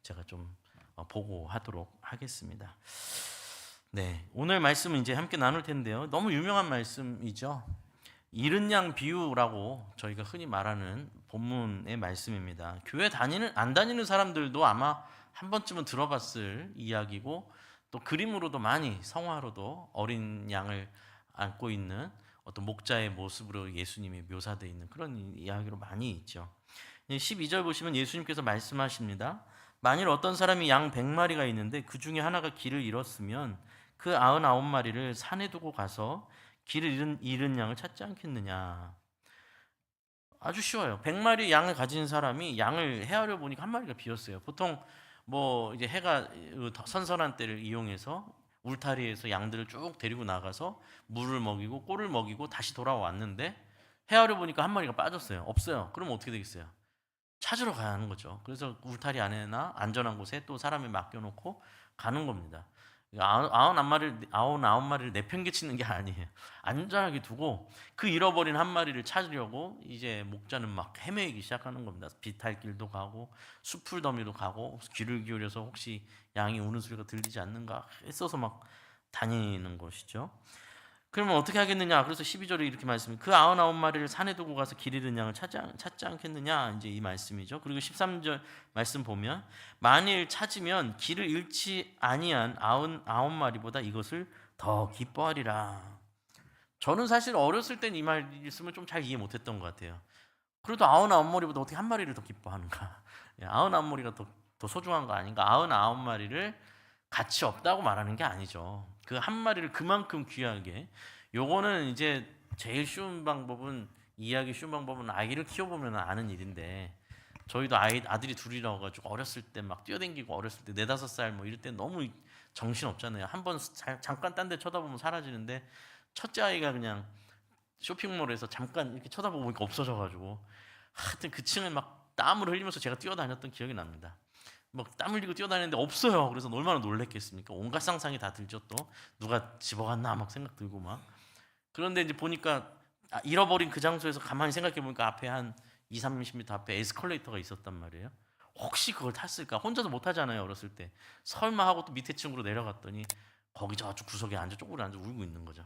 제가 좀 보고하도록 하겠습니다. 네, 오늘 말씀은 이제 함께 나눌 텐데요. 너무 유명한 말씀이죠. 이른 양 비유라고 저희가 흔히 말하는 본문의 말씀입니다. 교회 안 다니는 사람들도 아마 한 번쯤은 들어봤을 이야기고, 또 그림으로도 많이, 성화로도 어린 양을 안고 있는 어떤 목자의 모습으로 예수님이 묘사되어 있는 그런 이야기로 많이 있죠. 12절 보시면 예수님께서 말씀하십니다. 만일 어떤 사람이 양 100마리가 있는데 그 중에 하나가 길을 잃었으면 그 99마리를 산에 두고 가서 길을 잃은 양을 찾지 않겠느냐. 아주 쉬워요. 100마리 양을 가진 사람이 양을 헤아려 보니까 한 마리가 비었어요. 보통 뭐 이제 해가 선선한 때를 이용해서 울타리에서 양들을 쭉 데리고 나가서 물을 먹이고 꼴을 먹이고 다시 돌아왔는데, 헤아려 보니까 한 마리가 빠졌어요. 없어요. 그럼 어떻게 되겠어요? 찾으러 가야 하는 거죠. 그래서 울타리 안에나 안전한 곳에 또 사람을 맡겨놓고 가는 겁니다. 99마리를 내팽개치는 게 아니에요. 안전하게 두고 그 잃어버린 한 마리를 찾으려고 이제 목자는 막 헤매기 시작하는 겁니다. 비탈길도 가고 수풀 더미도 가고 귀를 기울여서 혹시 양이 우는 소리가 들리지 않는가 했어서 막 다니는 것이죠. 그러면 어떻게 하겠느냐? 그래서 12절에 이렇게 말씀해요. 그 99마리를 산에 두고 가서 길 잃은 양을 찾지 않겠느냐? 이제 이 말씀이죠. 그리고 13절 말씀 보면 만일 찾으면 길을 잃지 아니한 99마리보다 이것을 더 기뻐하리라. 저는 사실 어렸을 땐 이 말씀을 좀 잘 이해 못했던 것 같아요. 그래도 99마리보다 어떻게 한 마리를 더 기뻐하는가? 99마리가 더 소중한 거 아닌가? 99마리를 가치 없다고 말하는 게 아니죠. 그 한 마리를 그만큼 귀하게. 요거는 이제 제일 쉬운 방법은, 이해하기 쉬운 방법은 아이를 키워보면 아는 일인데, 저희도 아들이 둘이라고 가지고 어렸을 때 막 뛰어댕기고, 어렸을 때 4-5살 뭐 이럴 때 너무 정신 없잖아요. 한번 잠깐 딴 데 쳐다보면 사라지는데, 첫째 아이가 그냥 쇼핑몰에서 잠깐 이렇게 쳐다보고 보니까 없어져가지고, 하여튼 그 층을 막 땀을 흘리면서 제가 뛰어다녔던 기억이 납니다. 막 땀 흘리고 뛰어다니는데 없어요. 그래서 얼마나 놀랬겠습니까? 온갖 상상이 다 들죠. 또 누가 집어갔나 막 생각 들고 막. 그런데 이제 보니까 잃어버린 그 장소에서 가만히 생각해 보니까 앞에 한 2-30m 앞에 에스컬레이터가 있었단 말이에요. 혹시 그걸 탔을까? 혼자서 못 타잖아요, 어렸을 때. 설마 하고 또 밑에 층으로 내려갔더니 거기 저쪽 구석에 앉아 쪼그려 앉아 울고 있는 거죠.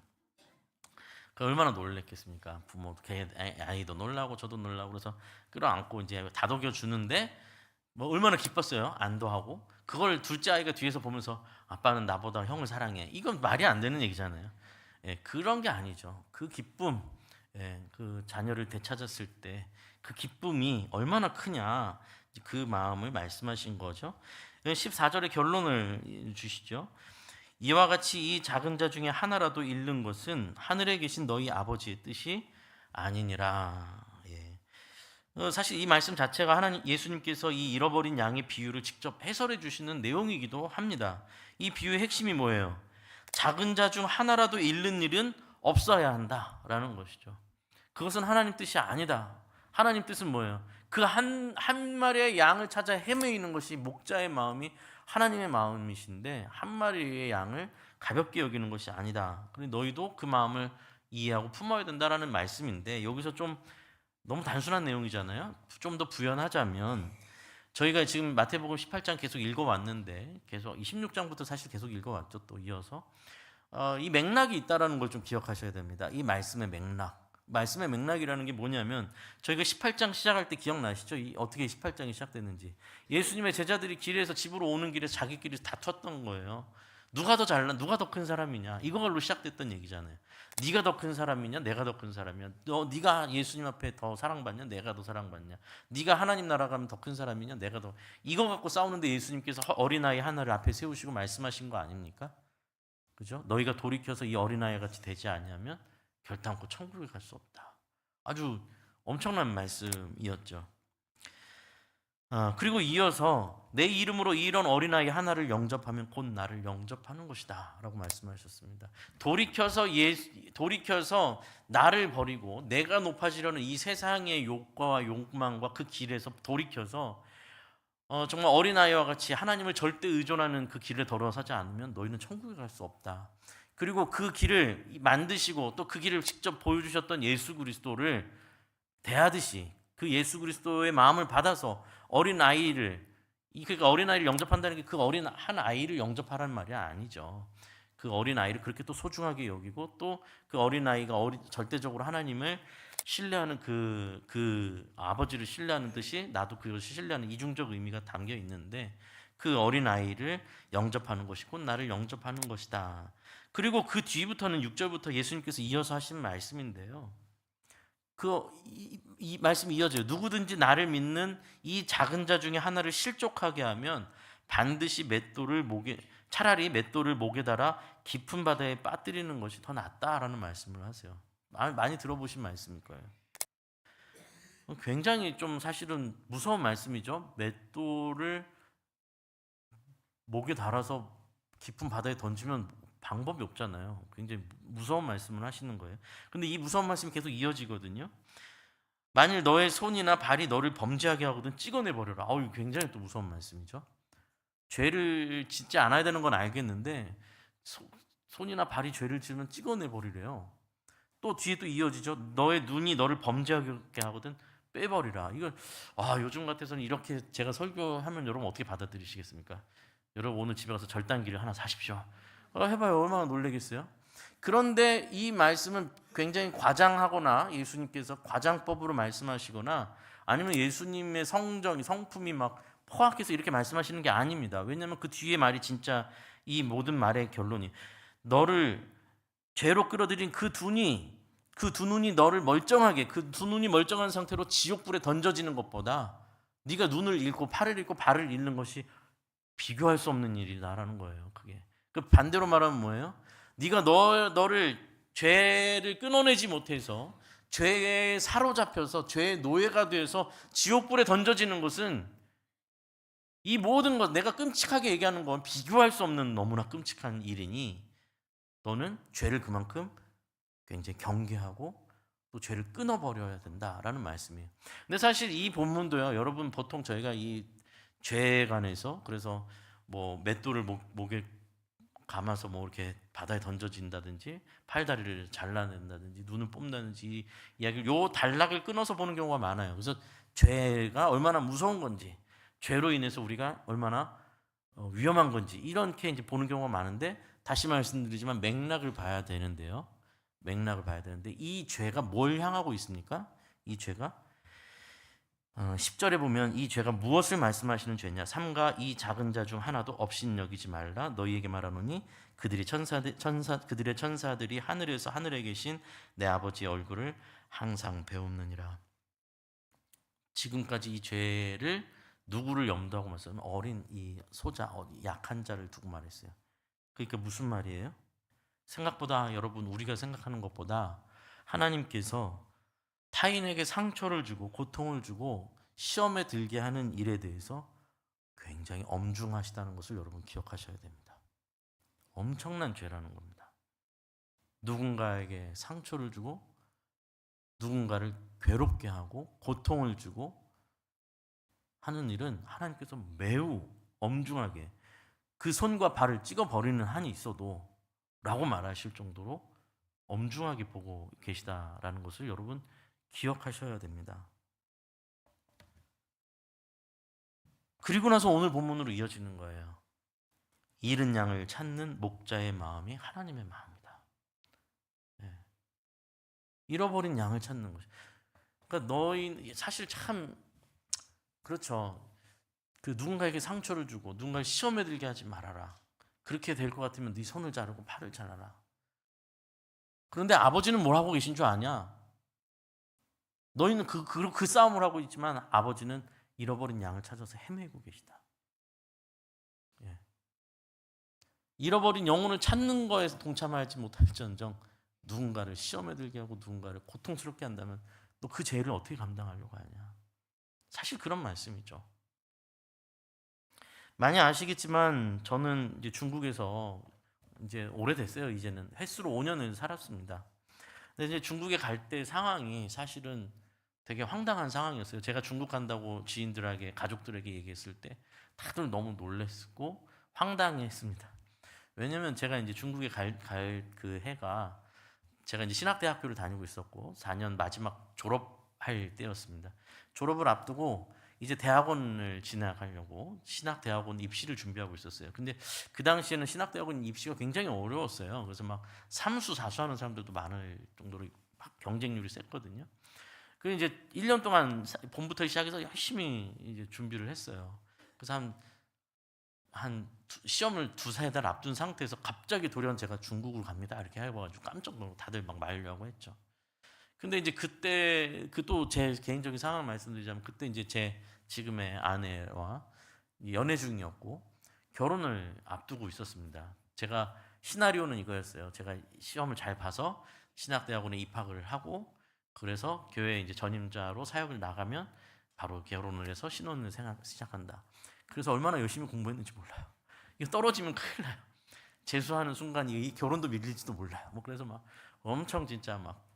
그 얼마나 놀랬겠습니까? 부모, 아이도 놀라고 저도 놀라고. 그래서 끌어안고 이제 다독여 주는데 뭐 얼마나 기뻤어요. 안도하고. 그걸 둘째 아이가 뒤에서 보면서 아빠는 나보다 형을 사랑해. 이건 말이 안 되는 얘기잖아요. 예, 그런 게 아니죠. 그 기쁨, 예, 그 자녀를 되찾았을 때 그 기쁨이 얼마나 크냐, 그 마음을 말씀하신 거죠. 14절의 결론을 주시죠. 이와 같이 이 작은 자 중에 하나라도 잃는 것은 하늘에 계신 너희 아버지의 뜻이 아니니라. 사실 이 말씀 자체가 하나님 예수님께서 이 잃어버린 양의 비유를 직접 해설해 주시는 내용이기도 합니다. 이 비유의 핵심이 뭐예요? 작은 자 중 하나라도 잃는 일은 없어야 한다라는 것이죠. 그것은 하나님 뜻이 아니다. 하나님 뜻은 뭐예요? 그 한 마리의 양을 찾아 헤매이는 것이 목자의 마음이 하나님의 마음이신데, 한 마리의 양을 가볍게 여기는 것이 아니다. 그리고 너희도 그 마음을 이해하고 품어야 된다라는 말씀인데, 여기서 좀 너무 단순한 내용이잖아요. 좀 더 부연하자면, 저희가 지금 마태복음 18장 계속 읽어왔는데, 계속 26장부터 사실 계속 읽어왔죠. 또 이어서 이 맥락이 있다라는 걸 좀 기억하셔야 됩니다. 이 말씀의 맥락. 말씀의 맥락이라는 게 뭐냐면, 저희가 18장 시작할 때 기억나시죠? 어떻게 18장이 시작됐는지. 예수님의 제자들이 길에서 집으로 오는 길에 자기끼리 다퉜던 거예요. 누가 더 잘나, 누가 더 큰 사람이냐, 이걸로 시작됐던 얘기잖아요. 네가 더 큰 사람이냐, 내가 더 큰 사람이냐, 네가 예수님 앞에 더 사랑받냐, 내가 더 사랑받냐, 네가 하나님 나라 가면 더 큰 사람이냐, 내가 더. 이거 갖고 싸우는데 예수님께서 어린아이 하나를 앞에 세우시고 말씀하신 거 아닙니까? 그죠? 너희가 돌이켜서 이 어린아이 같이 되지 않냐면 결단코 천국에 갈 수 없다. 아주 엄청난 말씀이었죠. 그리고 이어서 내 이름으로 이런 어린아이 하나를 영접하면 곧 나를 영접하는 것이다 라고 말씀하셨습니다. 돌이켜서 나를 버리고 내가 높아지려는 이 세상의 욕과와 욕망과 그 길에서 돌이켜서 정말 어린아이와 같이 하나님을 절대 의존하는 그 길에 들어서지 않으면 너희는 천국에 갈 수 없다. 그리고 그 길을 만드시고 또 그 길을 직접 보여주셨던 예수 그리스도를 대하듯이 그 예수 그리스도의 마음을 받아서 어린아이를 그러니까 어린아이를 영접한다는 게 그 어린 한 아이를 영접하라는 말이 아니죠. 그 어린 아이를 그렇게 또 소중하게 여기고 또 그 어린 아이가 절대적으로 하나님을 신뢰하는 그 아버지를 신뢰하는 듯이 나도 그것을 신뢰하는 이중적 의미가 담겨 있는데 그 어린 아이를 영접하는 것이 곧 나를 영접하는 것이다. 그리고 그 뒤부터는 6절부터 예수님께서 이어서 하신 말씀인데요. 이 말씀이 이어져요. 누구든지 나를 믿는 이 작은 자 중에 하나를 실족하게 하면 반드시 차라리 맷돌을 목에 달아 깊은 바다에 빠뜨리는 것이 더 낫다라는 말씀을 하세요. 많이 들어보신 말씀일 거예요. 굉장히 좀 사실은 무서운 말씀이죠. 맷돌을 목에 달아서 깊은 바다에 던지면 방법이 없잖아요. 굉장히 무서운 말씀을 하시는 거예요. 근데 이 무서운 말씀이 계속 이어지거든요. 만일 너의 손이나 발이 너를 범죄하게 하거든 찍어내 버려라. 굉장히 또 무서운 말씀이죠. 죄를 짓지 않아야 되는 건 알겠는데 손이나 발이 죄를 지으면 찍어내 버리래요. 또 뒤에 또 이어지죠. 너의 눈이 너를 범죄하게 하거든 빼버리라. 이건 요즘 같아서는 이렇게 제가 설교하면 여러분 어떻게 받아들이시겠습니까? 여러분 오늘 집에 가서 절단기를 하나 사십시오. 해봐요. 얼마나 놀라겠어요? 그런데 이 말씀은 굉장히 과장하거나 예수님께서 과장법으로 말씀하시거나 아니면 예수님의 성품이 막 포악해서 이렇게 말씀하시는 게 아닙니다. 왜냐하면 그 뒤에 말이 진짜 이 모든 말의 결론이 너를 죄로 끌어들인 그 두 눈이 너를 멀쩡하게 그 두 눈이 멀쩡한 상태로 지옥불에 던져지는 것보다 네가 눈을 잃고 팔을 잃고 발을 잃는 것이 비교할 수 없는 일이다라는 거예요. 그게 그 반대로 말하면 뭐예요? 네가 너를 죄를 끊어내지 못해서 죄에 사로잡혀서 죄의 노예가 돼서 지옥불에 던져지는 것은 이 모든 것 내가 끔찍하게 얘기하는 건 비교할 수 없는 너무나 끔찍한 일이니 너는 죄를 그만큼 굉장히 경계하고 또 죄를 끊어버려야 된다라는 말씀이에요. 근데 사실 이 본문도요. 여러분 보통 저희가 이 죄에 관해서 그래서 뭐 맷돌을 목에 감아서 뭐 이렇게 바다에 던져진다든지 팔다리를 잘라낸다든지 눈을 뽑는다든지 이야기를 요 단락을 끊어서 보는 경우가 많아요. 그래서 죄가 얼마나 무서운 건지 죄로 인해서 우리가 얼마나 위험한 건지 이렇게 이제 보는 경우가 많은데 다시 말씀드리지만 맥락을 봐야 되는데요. 맥락을 봐야 되는데 이 죄가 뭘 향하고 있습니까? 이 죄가 10절에 보면 이 죄가 무엇을 말씀하시는 죄냐? 삼가 이 작은 자 중 하나도 없인 여기지 말라. 너희에게 말하노니 그들의 천사들이 하늘에서 하늘에 계신 내 아버지의 얼굴을 항상 배웁느니라. 지금까지 이 죄를 누구를 염두하고 말씀하면 어린 이 소자, 약한 자를 두고 말했어요. 그러니까 무슨 말이에요? 생각보다 여러분 우리가 생각하는 것보다 하나님께서 타인에게 상처를 주고 고통을 주고 시험에 들게 하는 일에 대해서 굉장히 엄중하시다는 것을 여러분 기억하셔야 됩니다. 엄청난 죄라는 겁니다. 누군가에게 상처를 주고 누군가를 괴롭게 하고 고통을 주고 하는 일은 하나님께서 매우 엄중하게 그 손과 발을 찍어버리는 한이 있어도 라고 말하실 정도로 엄중하게 보고 계시다라는 것을 여러분 기억하셔야 됩니다. 그리고 나서 오늘 본문으로 이어지는 거예요. 잃은 양을 찾는 목자의 마음이 하나님의 마음이다. 네. 잃어버린 양을 찾는 것이. 그러니까 너희 사실 참 그렇죠. 그 누군가에게 상처를 주고 누군가를 시험에 들게 하지 말아라. 그렇게 될 것 같으면 네 손을 자르고 팔을 잘라라. 그런데 아버지는 뭘 하고 계신 줄 아냐? 너희는 그 싸움을 하고 있지만 아버지는 잃어버린 양을 찾아서 헤매고 계시다. 예. 잃어버린 영혼을 찾는 거에서 동참하지 못할지언정 누군가를 시험에 들게 하고 누군가를 고통스럽게 한다면 너 그 죄를 어떻게 감당하려고 하냐? 사실 그런 말씀이죠. 많이 아시겠지만 저는 이제 중국에서 이제 오래됐어요. 이제는 횟수로 5년을 살았습니다. 근데 이제 중국에 갈 때 상황이 사실은 되게 황당한 상황이었어요. 제가 중국 간다고 지인들에게 가족들에게 얘기했을 때 다들 너무 놀랬고 황당했습니다. 왜냐면 제가 이제 중국에 갈 그 해가 제가 이제 신학대학교를 다니고 있었고 4년 마지막 졸업할 때였습니다. 졸업을 앞두고 이제 대학원을 진학하려고 신학대학원 입시를 준비하고 있었어요. 근데 그 당시에는 신학대학원 입시가 굉장히 어려웠어요. 그래서 막 삼수, 사수하는 사람들도 많을 정도로 막 경쟁률이 셌거든요. 그 이제 1년 동안 봄부터 시작해서 열심히 이제 준비를 했어요. 그래서 시험을 두세 달 앞둔 상태에서 갑자기 돌연 제가 중국을 갑니다. 이렇게 해봐가지고 깜짝 놀고 다들 막 말려고 했죠. 근데 이제 그때 그 또 제 개인적인 상황을 말씀드리자면 그때 이제 제 지금의 아내와 연애 중이었고 결혼을 앞두고 있었습니다. 제가 시나리오는 이거였어요. 제가 시험을 잘 봐서 신학대학원에 입학을 하고 그래서 교회 이제 전임자로 사역을 나가면 바로 결혼을 해서 신혼을 시작한다. 그래서 얼마나 열심히 공부했는지 몰라요. 이거 떨어지면 큰일 나요. 재수하는 순간 이 결혼도 밀릴지도 몰라요. 뭐 그래서 막 엄청 진짜 막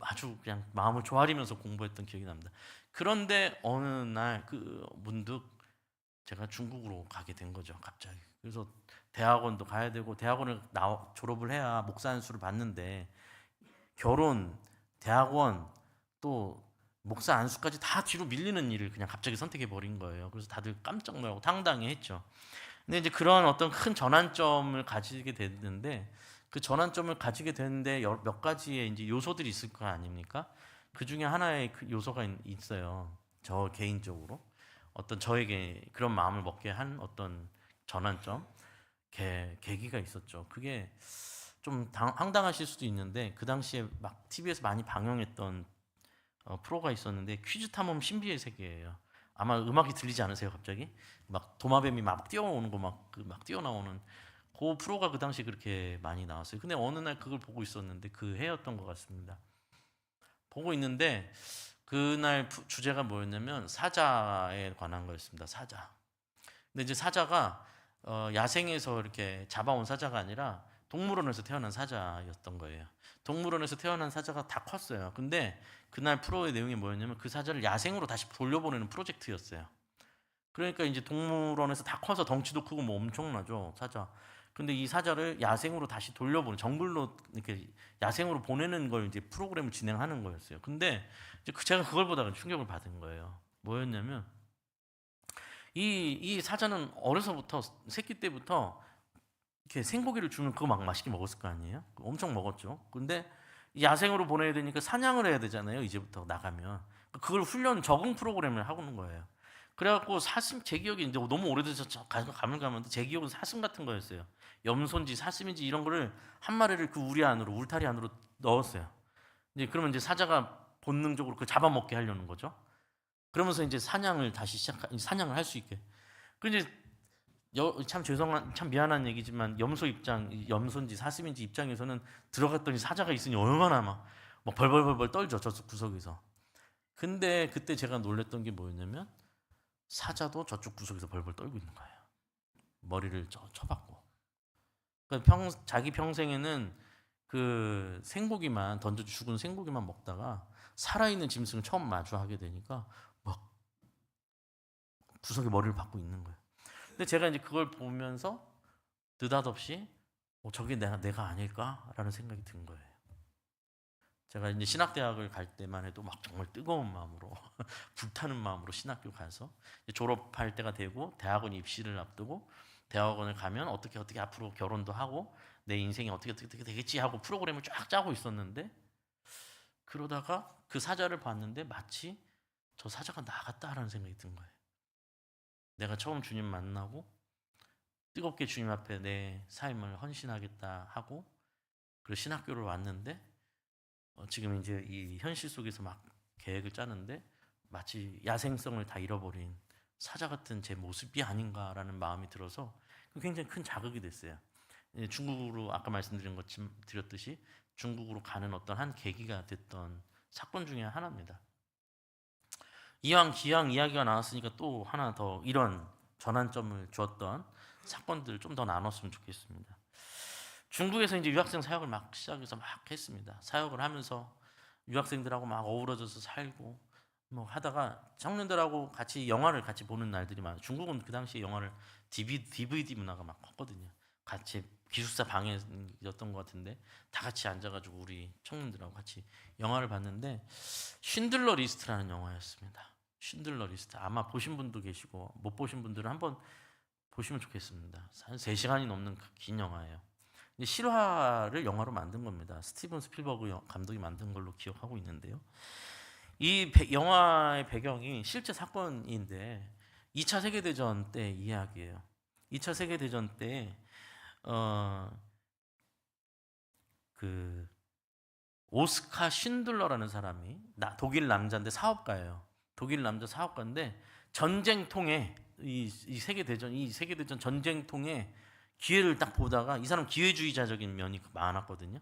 아주 그냥 마음을 조아리면서 공부했던 기억이 납니다. 그런데 어느 날 그 문득 제가 중국으로 가게 된 거죠, 갑자기. 그래서 대학원도 가야 되고 대학원을 졸업을 해야 목사 안수를 받는데 결혼, 대학원 또 목사 안수까지 다 뒤로 밀리는 일을 그냥 갑자기 선택해 버린 거예요. 그래서 다들 깜짝 놀라고 당당해했죠. 근데 이제 그런 어떤 큰 전환점을 가지게 됐는데 그 전환점을 가지게 되는데 몇 가지의 이제 요소들이 있을 거 아닙니까? 그 중에 하나의 그 요소가 있어요. 저 개인적으로 어떤 저에게 그런 마음을 먹게 한 어떤 전환점, 계기가 있었죠. 그게 좀 황당하실 수도 있는데 그 당시에 막 TV에서 많이 방영했던 프로가 있었는데 퀴즈 탐험 신비의 세계예요. 아마 음악이 들리지 않으세요, 갑자기? 막 도마뱀이 막 뛰어오는 거 막 뛰어나오는 그 프로가 그 당시 그렇게 많이 나왔어요. 근데 어느 날 그걸 보고 있었는데 그 해였던 것 같습니다. 보고 있는데 그날 주제가 뭐였냐면 사자에 관한 거였습니다. 사자. 근데 이제 사자가 야생에서 이렇게 잡아온 사자가 아니라 동물원에서 태어난 사자였던 거예요. 동물원에서 태어난 사자가 다 컸어요. 근데 그날 프로의 내용이 뭐였냐면 그 사자를 야생으로 다시 돌려보내는 프로젝트였어요. 그러니까 이제 동물원에서 다 커서 덩치도 크고 뭐 엄청나죠, 사자. 근데 이 사자를 야생으로 다시 돌려보는 정글로 이렇게 야생으로 보내는 걸 이제 프로그램을 진행하는 거였어요. 근데 이제 제가 그걸 보다가 충격을 받은 거예요. 뭐였냐면 이 사자는 어려서부터 새끼 때부터 이렇게 생고기를 주면 그거 막 맛있게 먹었을 거 아니에요? 엄청 먹었죠. 근데 야생으로 보내야 되니까 사냥을 해야 되잖아요. 이제부터 나가면 그걸 훈련 적응 프로그램을 하고 있는 거예요. 그래갖고 사슴 제 기억이 이제 너무 오래돼서 가물가물한데 제 기억은 사슴 같은 거였어요. 염소인지 사슴인지 이런 거를 한 마리를 그 우리 안으로 울타리 안으로 넣었어요. 이제 그러면 이제 사자가 본능적으로 그 잡아먹게 하려는 거죠. 그러면서 이제 사냥을 다시 사냥을 할 수 있게. 그 이제 참 미안한 얘기지만 염소인지 사슴인지 입장에서는 들어갔더니 사자가 있으니 얼마나 막 벌벌벌벌 떨죠 저쪽 구석에서. 근데 그때 제가 놀랬던 게 뭐였냐면 사자도 저쪽 구석에서 벌벌 떨고 있는 거예요. 머리를 쳐박고. 그러니까 자기 평생에는 그 생고기만 던져 죽은 생고기만 먹다가 살아있는 짐승을 처음 마주하게 되니까 막 구석에 머리를 박고 있는 거예요. 근데 제가 이제 그걸 보면서 느닷없이 저게 내가 아닐까라는 생각이 든 거예요. 제가 이제 신학대학을 갈 때만 해도 막 정말 뜨거운 마음으로 불타는 마음으로 신학교 가서 졸업할 때가 되고 대학원 입시를 앞두고 대학원을 가면 어떻게 앞으로 결혼도 하고 내 인생이 어떻게 되겠지 하고 프로그램을 쫙 짜고 있었는데 그러다가 그 사자를 봤는데 마치 저 사자가 나 같다라는 생각이 든 거예요. 내가 처음 주님 만나고 뜨겁게 주님 앞에 내 삶을 헌신하겠다 하고 그리고 신학교를 왔는데 지금 이제 이 현실 속에서 막 계획을 짜는데 마치 야생성을 다 잃어버린 사자 같은 제 모습이 아닌가라는 마음이 들어서 굉장히 큰 자극이 됐어요. 중국으로 아까 드렸듯이 중국으로 가는 어떤 한 계기가 됐던 사건 중에 하나입니다. 이왕 기왕 이야기가 나왔으니까 또 하나 더 이런 전환점을 주었던 사건들 좀 더 나눴으면 좋겠습니다. 중국에서 이제 유학생 사역을 막 시작해서 막 했습니다. 사역을 하면서 유학생들하고 막 어우러져서 살고 뭐 하다가 청년들하고 같이 영화를 같이 보는 날들이 많아요. 중국은 그 당시에 영화를 DVD 문화가 막 컸거든요. 같이 기숙사 방에였던 것 같은데 다 같이 앉아가지고 우리 청년들하고 같이 영화를 봤는데 쉰들러 리스트라는 영화였습니다. 쉰들러 리스트. 아마 보신 분도 계시고 못 보신 분들은 한번 보시면 좋겠습니다. 한 3시간이 넘는 긴 영화예요. 근데 실화를 영화로 만든 겁니다. 스티븐 스필버그 감독이 만든 걸로 기억하고 있는데요. 이 영화의 배경이 실제 사건인데 2차 세계대전 때 이야기예요. 2차 세계대전 때 그 오스카 쉰들러라는 사람이 독일 남자인데 사업가예요. 독일 남자 사업가인데 전쟁통에 이 세계대전 전쟁통에 기회를 딱 보다가 이 사람 기회주의자적인 면이 많았거든요.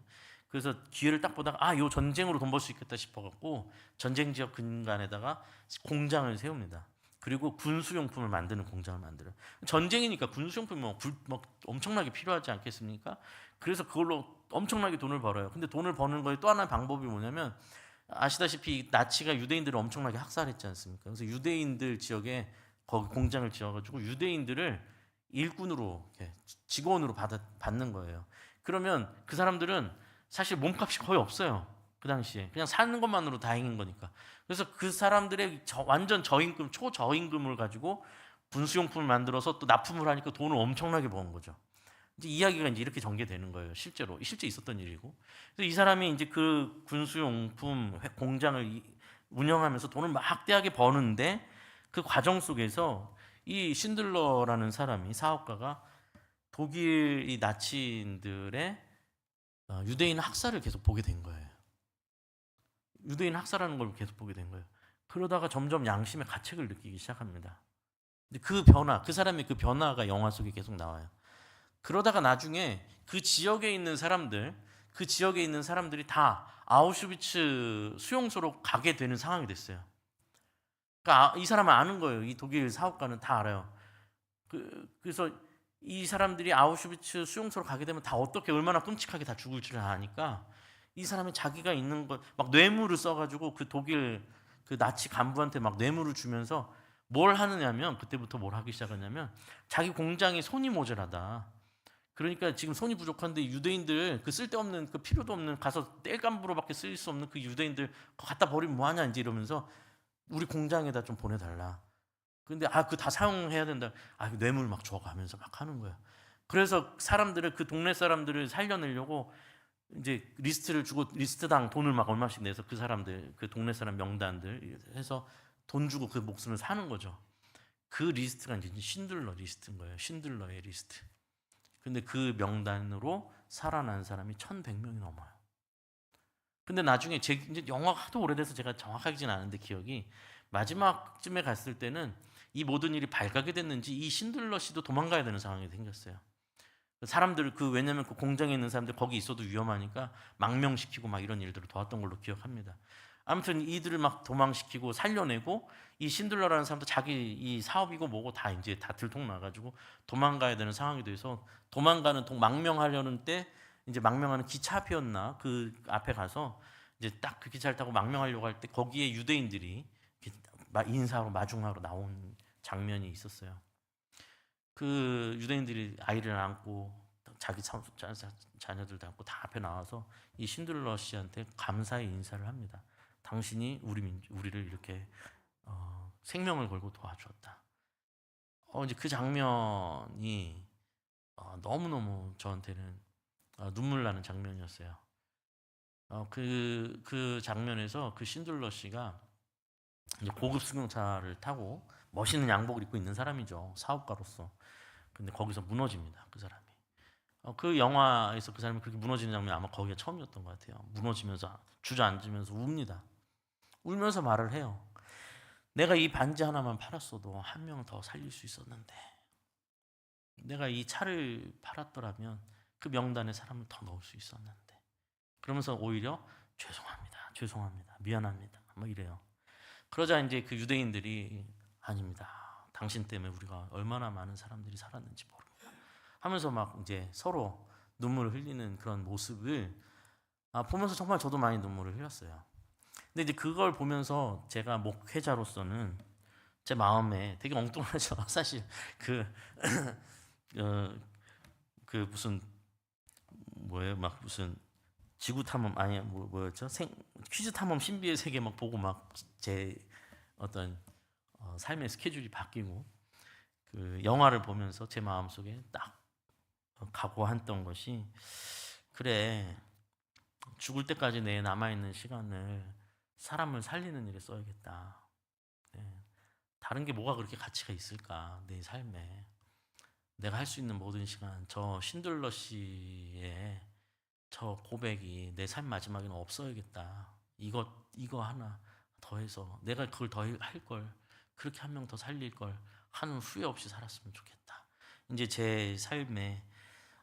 그래서 기회를 딱 보다가 요 전쟁으로 돈 벌 수 있겠다 싶어갖고 전쟁 지역 근간에다가 공장을 세웁니다. 그리고 군수용품을 만드는 공장을 만들어요. 전쟁이니까 군수용품이 뭐 엄청나게 필요하지 않겠습니까? 그래서 그걸로 엄청나게 돈을 벌어요. 근데 돈을 버는 거에 또 하나의 방법이 뭐냐면 아시다시피 나치가 유대인들을 엄청나게 학살했지 않습니까? 그래서 유대인들 지역에 거기 공장을 지어가지고 유대인들을 일꾼으로 직원으로 받는 거예요. 그러면 그 사람들은 사실 몸값이 거의 없어요. 그 당시에 그냥 사는 것만으로 다행인 거니까. 그래서 그 사람들의 완전 저임금, 초저임금을 가지고 군수용품을 만들어서 또 납품을 하니까 돈을 엄청나게 버는 거죠. 이제 이야기가 이제 이렇게 전개되는 거예요. 실제 있었던 일이고. 그래서 이 사람이 이제 그 군수용품 공장을 운영하면서 돈을 막대하게 버는데 그 과정 속에서 이 쉰들러라는 사람이 사업가가 독일 이 나치인들의 유대인 학살을 계속 보게 된 거예요. 유대인 학살하는 걸 계속 보게 된 거예요. 그러다가 점점 양심의 가책을 느끼기 시작합니다. 근데 그 사람의 그 변화가 영화 속에 계속 나와요. 그러다가 나중에 그 지역에 있는 사람들이 다 아우슈비츠 수용소로 가게 되는 상황이 됐어요. 그러니까 이 사람은 아는 거예요. 이 독일 사업가는 다 알아요. 그래서 이 사람들이 아우슈비츠 수용소로 가게 되면 다 어떻게 얼마나 끔찍하게 다 죽을 줄 아니까 이 사람이 자기가 있는 것 막 뇌물을 써가지고 그 독일 그 나치 간부한테 막 뇌물을 주면서 뭘 하느냐면 그때부터 뭘 하기 시작했냐면 자기 공장이 손이 모자라다. 그러니까 지금 손이 부족한데 유대인들 그 쓸데없는 그 필요도 없는 가서 땔감부로밖에 쓸 수 없는 그 유대인들 그거 갖다 버리면 뭐하냐 이제 이러면서 우리 공장에다 좀 보내달라. 근데 그 다 사용해야 된다. 뇌물 막 줘가면서 막 하는 거야. 그래서 그 동네 사람들을 살려내려고 이제 리스트를 주고 리스트당 돈을 막 얼마씩 내서 그 사람들 그 동네 사람 명단들 해서 돈 주고 그 목숨을 사는 거죠. 그 리스트가 이제 쉰들러 리스트인 거예요. 쉰들러의 리스트. 근데 그 명단으로 살아난 사람이 1,100명이 넘어요. 근데 나중에 이제 영화가 하도 오래돼서 제가 정확하진 않은데 기억이 마지막쯤에 갔을 때는 이 모든 일이 발각이 됐는지 이 신들러 씨도 도망가야 되는 상황이 생겼어요. 사람들 왜냐면 그 공장에 있는 사람들 거기 있어도 위험하니까 망명시키고 막 이런 일들을 도왔던 걸로 기억합니다. 아무튼 이들을 막 도망시키고 살려내고 이 신들러라는 사람도 자기 이 사업이고 뭐고 다 이제 다 들통나가지고 도망가야 되는 상황이 돼서 망명하려는 때 이제 망명하는 기차 앞이었나 그 앞에 가서 이제 딱 그 기차를 타고 망명하려고 할 때 거기에 유대인들이 인사하고 마중하러 나온 장면이 있었어요. 그 유대인들이 아이를 안고 자기 자녀들도 안고 다 앞에 나와서 이 신들러 씨한테 감사의 인사를 합니다. 당신이 우리를 이렇게 생명을 걸고 도와주었다. 이제 그 장면이 너무너무 저한테는 눈물 나는 장면이었어요. 그 장면에서 그 신들러 씨가 이제 고급 승용차를 타고 멋있는 양복을 입고 있는 사람이죠. 사업가로서. 근데 거기서 무너집니다. 그 사람이. 그 영화에서 그 사람이 그렇게 무너지는 장면이 아마 거기가 처음이었던 것 같아요. 무너지면서 주저앉으면서 웁니다. 울면서 말을 해요. 내가 이 반지 하나만 팔았어도 한 명 더 살릴 수 있었는데 내가 이 차를 팔았더라면 그 명단에 사람을 더 넣을 수 있었는데 그러면서 오히려 죄송합니다, 미안합니다 뭐 이래요. 그러자 이제 그 유대인들이 아닙니다. 당신 때문에 우리가 얼마나 많은 사람들이 살았는지 모릅니다 하면서 막 이제 서로 눈물을 흘리는 그런 모습을 보면서 정말 저도 많이 눈물을 흘렸어요. 근데 이제 그걸 보면서 제가 목회자로서는 제 마음에 되게 엉뚱하죠. 사실 무슨 뭐예요? 막 무슨 지구 탐험 뭐였죠? 퀴즈 탐험 신비의 세계 막 보고 막 제 어떤 삶의 스케줄이 바뀌고 그 영화를 보면서 제 마음속에 딱 각오했던 것이, 그래, 죽을 때까지 내 남아있는 시간을 사람을 살리는 일에 써야겠다. 네. 다른 게 뭐가 그렇게 가치가 있을까, 내 삶에. 내가 할 수 있는 모든 시간, 저 신들러 씨의 저 고백이 내 삶 마지막에는 없어야겠다. 이거 하나 더해서 내가 그걸 더 할 걸, 그렇게 한 명 더 살릴 걸 하는 후회 없이 살았으면 좋겠다. 이제 제 삶에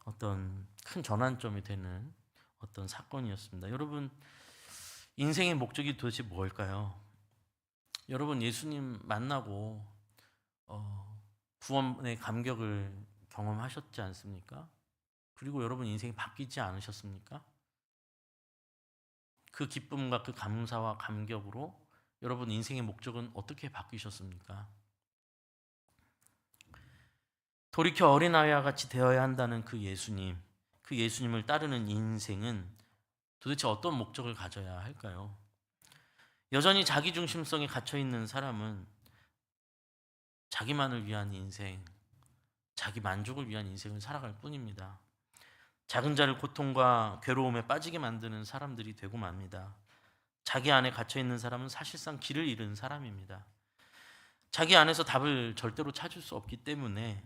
어떤 큰 전환점이 되는 어떤 사건이었습니다. 여러분, 인생의 목적이 도대체 뭘까요? 여러분, 예수님 만나고 구원의 감격을 경험하셨지 않습니까? 그리고 여러분 인생이 바뀌지 않으셨습니까? 그 기쁨과 그 감사와 감격으로 여러분 인생의 목적은 어떻게 바뀌셨습니까? 돌이켜 어린아이와 같이 되어야 한다는 그 예수님, 그 예수님을 따르는 인생은 도대체 어떤 목적을 가져야 할까요? 여전히 자기중심성에 갇혀있는 사람은 자기만을 위한 인생, 자기 만족을 위한 인생을 살아갈 뿐입니다. 작은 자를 고통과 괴로움에 빠지게 만드는 사람들이 되고 맙니다. 자기 안에 갇혀있는 사람은 사실상 길을 잃은 사람입니다. 자기 안에서 답을 절대로 찾을 수 없기 때문에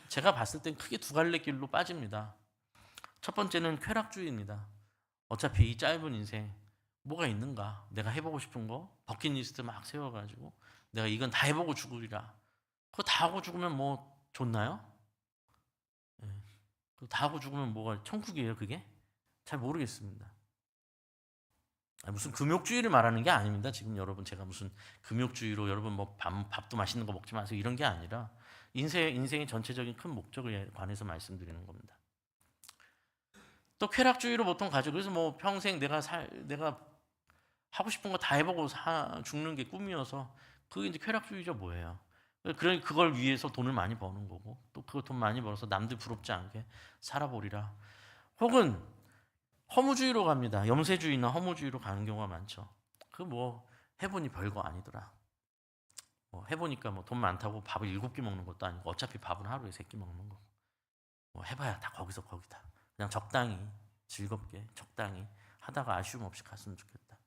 제가 봤을 땐 크게 두 갈래 길로 빠집니다. 첫 번째는 쾌락주의입니다. 어차피 이 짧은 인생 뭐가 있는가, 내가 해보고 싶은 거 버킷리스트 막 세워가지고 내가 이건 다 해보고 죽으리라. 그거 다 하고 죽으면 뭐 좋나요? 그거 다 하고 죽으면 뭐가 천국이에요 그게? 잘 모르겠습니다. 무슨 금욕주의를 말하는 게 아닙니다. 지금 여러분 제가 무슨 금욕주의로 여러분 뭐 밥도 맛있는 거 먹지 마세요 이런 게 아니라 인생의 전체적인 큰 목적에 관해서 말씀드리는 겁니다. 또 쾌락주의로 보통 가죠. 그래서 뭐 평생 내가 하고 싶은 거 다 해보고 죽는 게 꿈이어서 그게 이제 쾌락주의죠. 뭐예요? 그걸 위해서 돈을 많이 버는 거고 또 그 돈 많이 벌어서 남들 부럽지 않게 살아보리라. 혹은 허무주의로 갑니다. 염세주의나 허무주의로 가는 경우가 많죠. 그 뭐 해보니 별거 아니더라. 뭐 해보니까 뭐 돈 많다고 밥을 7끼 먹는 것도 아니고 어차피 밥은 하루에 3끼 먹는 거고 뭐 해봐야 다 거기서 거기다. 그냥 적당히 즐겁게 적당히 하다가 아쉬움 없이 갔으면 좋겠다.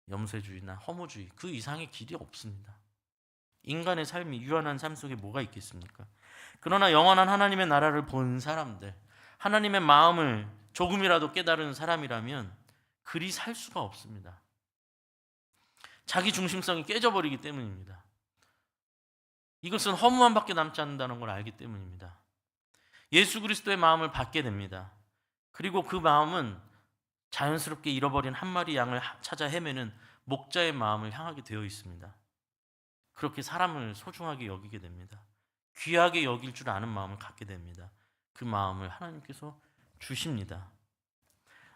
염세주의나 허무주의, 그 이상의 길이 없습니다. 인간의 삶이 유한한 삶 속에 뭐가 있겠습니까? 그러나 영원한 하나님의 나라를 본 사람들, 하나님의 마음을 조금이라도 깨달은 사람이라면 그리 살 수가 없습니다. 자기 중심성이 깨져버리기 때문입니다. 이것은 허무함밖에 남지 않는다는 걸 알기 때문입니다. 예수 그리스도의 마음을 받게 됩니다. 그리고 그 마음은 자연스럽게 잃어버린 한 마리 양을 찾아 헤매는 목자의 마음을 향하게 되어 있습니다. 그렇게 사람을 소중하게 여기게 됩니다. 귀하게 여길 줄 아는 마음을 갖게 됩니다. 그 마음을 하나님께서 주십니다.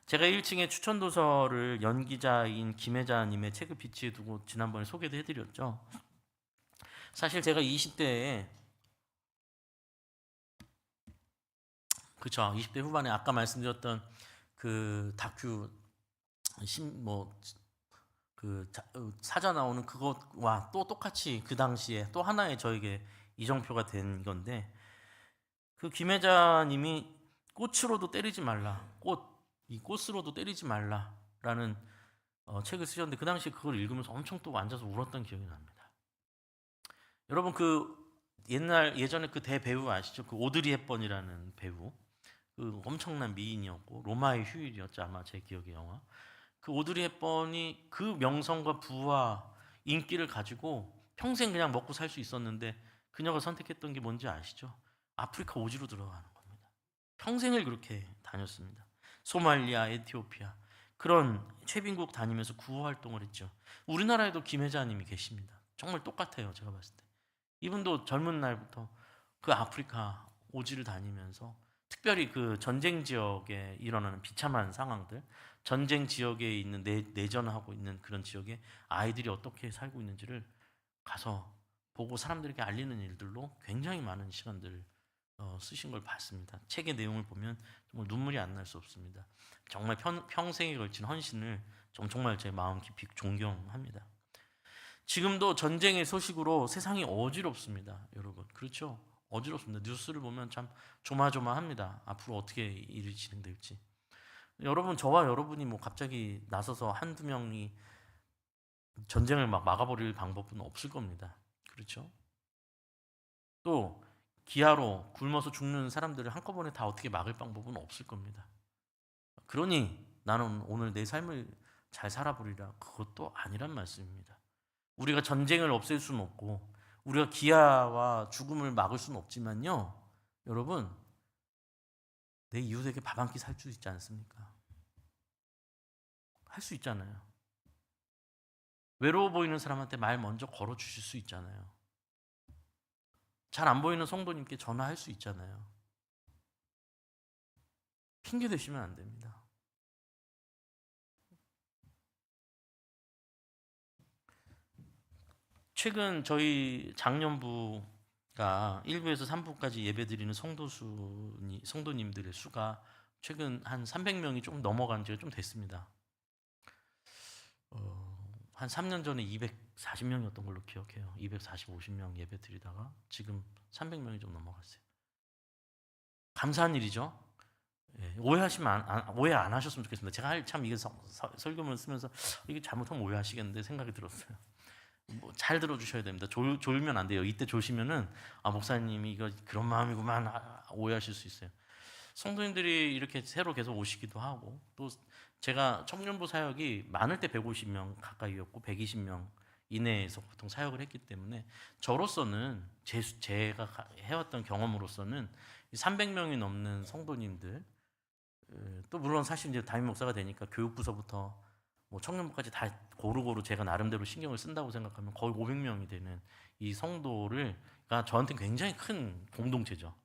제가 1층에 추천도서를 연기자인 김혜자님의 책을 비치해 두고 지난번에 소개도 해드렸죠. 사실 제가 20대에 20대 후반에 아까 말씀드렸던 그 다큐 사자 나오는 그것과 또 똑같이 그 당시에 또 하나의 저에게 이정표가 된 건데, 그 김혜자님이 꽃으로도 때리지 말라, 이 꽃으로도 때리지 말라라는 책을 쓰셨는데 그 당시에 그걸 읽으면서 엄청 또 앉아서 울었던 기억이 납니다. 여러분 그 예전에 그 대배우 아시죠? 그 오드리 헵번이라는 배우, 그 엄청난 미인이었고 로마의 휴일이었죠 아마 제 기억의 영화. 그 오드리 헵번이 그 명성과 부와 인기를 가지고 평생 그냥 먹고 살 수 있었는데 그녀가 선택했던 게 뭔지 아시죠? 아프리카 오지로 들어가는 겁니다. 평생을 그렇게 다녔습니다. 소말리아, 에티오피아 그런 최빈국 다니면서 구호 활동을 했죠. 우리나라에도 김혜자님이 계십니다. 정말 똑같아요. 제가 봤을 때 이분도 젊은 날부터 그 아프리카 오지를 다니면서 특별히 그 전쟁 지역에 일어나는 비참한 상황들, 전쟁 지역에 있는 내전하고 있는 그런 지역에 아이들이 어떻게 살고 있는지를 가서 보고 사람들에게 알리는 일들로 굉장히 많은 시간들을 쓰신 걸 봤습니다. 책의 내용을 보면 정말 눈물이 안 날 수 없습니다. 정말 평생에 걸친 헌신을 정말 제 마음 깊이 존경합니다. 지금도 전쟁의 소식으로 세상이 어지럽습니다, 여러분. 그렇죠? 어지럽습니다. 뉴스를 보면 참 조마조마합니다. 앞으로 어떻게 일이 진행될지. 여러분, 저와 여러분이 뭐 갑자기 나서서 한두 명이 전쟁을 막 막아버릴 방법은 없을 겁니다. 그렇죠? 또 기아로 굶어서 죽는 사람들을 한꺼번에 다 어떻게 막을 방법은 없을 겁니다. 그러니 나는 오늘 내 삶을 잘 살아보리라, 그것도 아니란 말씀입니다. 우리가 전쟁을 없앨 수는 없고 우리가 기아와 죽음을 막을 수는 없지만요, 여러분, 내 이웃에게 밥 한 끼 살 수 있지 않습니까? 할 수 있잖아요. 외로워 보이는 사람한테 말 먼저 걸어 주실 수 있잖아요. 잘 안 보이는 성도님께 전화할 수 있잖아요. 핑계 대시면 안 됩니다. 최근 저희 장년부가 1부에서 3부까지 예배드리는 성도님들의 수가 최근 한 300명이 조금 넘어간 지가 좀 됐습니다. 한 3년 전에 240명이었던 걸로 기억해요. 240, 50명 예배 드리다가 지금 300명이 좀 넘어갔어요. 감사한 일이죠. 예, 오해 안 하셨으면 좋겠습니다. 제가 참 이게 설교문 쓰면서 이게 잘못하면 오해하시겠는데 생각이 들었어요. 뭐 잘 들어주셔야 됩니다. 졸면 안 돼요. 이때 조시면은 목사님이 이거 그런 마음이구만 오해하실 수 있어요. 성도님들이 이렇게 새로 계속 오시기도 하고, 또 제가 청년부 사역이 많을 때 150명 가까이였고 120명 이내에서 보통 사역을 했기 때문에 저로서는 제가 해왔던 경험으로서는 300명이 넘는 성도님들, 또 물론 사실 이제 담임 목사가 되니까 교육부서부터 뭐 청년부까지 다 고루고루 제가 나름대로 신경을 쓴다고 생각하면 거의 500명이 되는 이 성도가 저한테 굉장히 큰 공동체죠.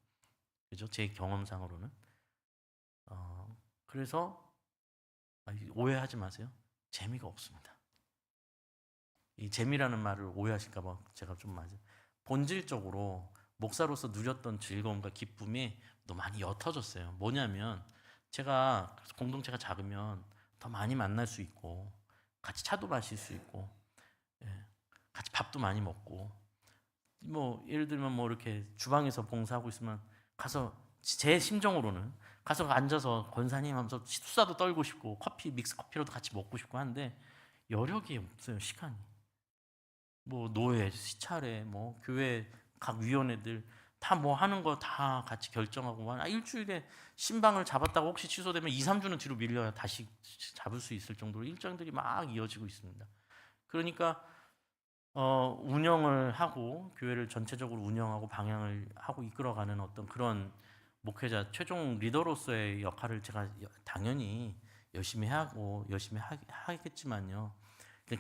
그죠? 제 경험상으로는. 그래서 오해하지 마세요. 재미가 없습니다. 이 재미라는 말을 오해하실까봐 제가 좀 맞아요. 본질적으로 목사로서 누렸던 즐거움과 기쁨이 또 많이 옅어졌어요. 뭐냐면 제가 공동체가 작으면 더 많이 만날 수 있고 같이 차도 마실 수 있고, 예, 같이 밥도 많이 먹고, 뭐 예를 들면 뭐 이렇게 주방에서 봉사하고 있으면 가서 제 심정으로는 가서 앉아서 권사님 하면서 수다도 떨고 싶고 믹스 커피라도 같이 먹고 싶고 한데 여력이 없어요. 시간이. 뭐 노예, 시차례, 뭐 교회 각 위원회들 다 뭐 하는 거 다 같이 결정하고, 일주일에 신방을 잡았다가 혹시 취소되면 2, 3주는 뒤로 밀려야 다시 잡을 수 있을 정도로 일정들이 막 이어지고 있습니다. 그러니까 운영을 하고 교회를 전체적으로 운영하고 방향을 하고 이끌어가는 어떤 그런 목회자 최종 리더로서의 역할을 제가 당연히 열심히 하고 열심히 하겠지만요.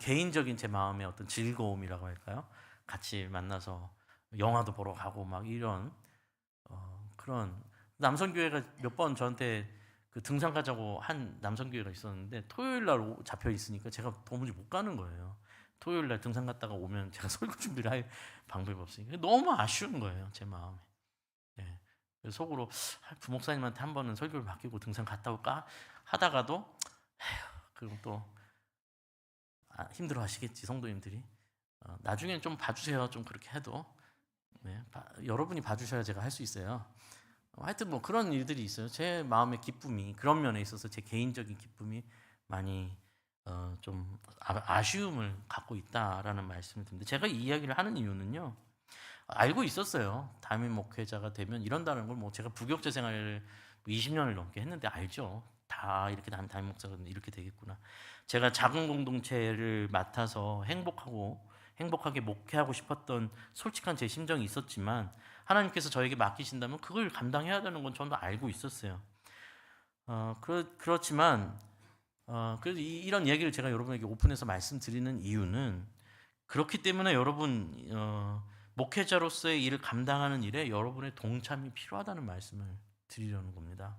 개인적인 제 마음의 어떤 즐거움이라고 할까요? 같이 만나서 영화도 보러 가고 막 이런 그런 남성교회가 몇 번 저한테 그 등산 가자고 한 남성교회가 있었는데 토요일 날 잡혀 있으니까 제가 도무지 못 가는 거예요. 토요일 날 등산 갔다가 오면 제가 설교 준비를 할 방법이 없으니까 너무 아쉬운 거예요, 제 마음에. 예. 그래서 속으로 부목사님한테 한 번은 설교를 맡기고 등산 갔다 올까 하다가도 그리고 또 힘들어 하시겠지 성도님들이. 나중엔 좀 봐주세요. 좀 그렇게 해도. 네, 여러분이 봐주셔야 제가 할 수 있어요. 하여튼 뭐 그런 일들이 있어요. 제 마음의 기쁨이 그런 면에 있어서 제 개인적인 기쁨이 많이 좀 아쉬움을 갖고 있다라는 말씀을 드립니다. 제가 이 이야기를 하는 이유는요, 알고 있었어요. 담임 목회자가 되면 이런다는 걸. 뭐 제가 부교육자 생활을 20년을 넘게 했는데 알죠. 다 이렇게 담임 목사가 이렇게 되겠구나. 제가 작은 공동체를 맡아서 행복하게 목회하고 싶었던 솔직한 제 심정이 있었지만 하나님께서 저에게 맡기신다면 그걸 감당해야 되는 건 저도 알고 있었어요. 그렇지만 그래서 이런 얘기를 제가 여러분에게 오픈해서 말씀드리는 이유는 그렇기 때문에 여러분 목회자로서의 일을 감당하는 일에 여러분의 동참이 필요하다는 말씀을 드리려는 겁니다.